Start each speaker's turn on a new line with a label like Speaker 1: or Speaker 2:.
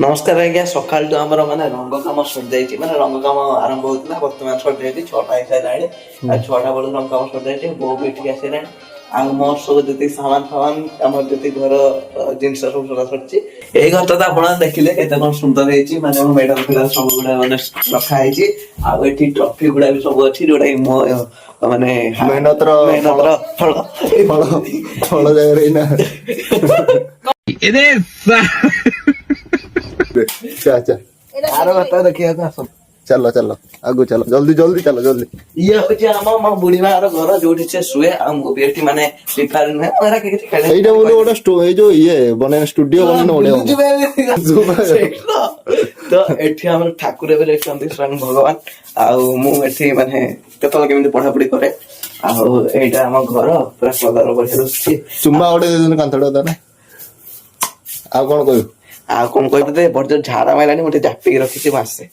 Speaker 1: नमस्कार आज्ञा सकाल तो आमर माने रंग काम सर माने रंग काम आरंभ होता बर्तमान सर 6टा सारा 6टा बेलू रंग काम सर बो भी ठीक आसे मोर सब जी सामान फामान आम जी घर जिनस सब सदा सर यही घर तो आप देखिले के सुंदर है मेडल फेडल सब गुड़ा मैंने रखाई ट्रॉफी गुड़ा भी सब अच्छी जोटा मो माने
Speaker 2: मेहनत
Speaker 1: फल
Speaker 2: फल जगह अच्छा
Speaker 1: आरो बता देखिए तो
Speaker 2: चलो चलो आगु चलो जल्दी जल्दी चलो जल्दी
Speaker 1: ये होचे हम बुढ़ी मार घर जोठी से सुए हम बेटी माने प्रिपेयर न हमरा के खेले
Speaker 2: एइटा बोले ओटा ए जो ये बने स्टूडियो बने ओडे
Speaker 1: तो एठी हमर ठाकुर एबे रहछन्ती स्वयं भगवान आ मु एठी माने केतल केमिति पढ़ा पढ़ी करे आ एइटा हम घर पूरा सदार बहिरछि
Speaker 2: चुम्मा ओडे दिन कांथडा दाना आ कोन कहू
Speaker 1: आ कोन कहबे बड़ झाड़ा माइलानी मते जापी रखिछि मासे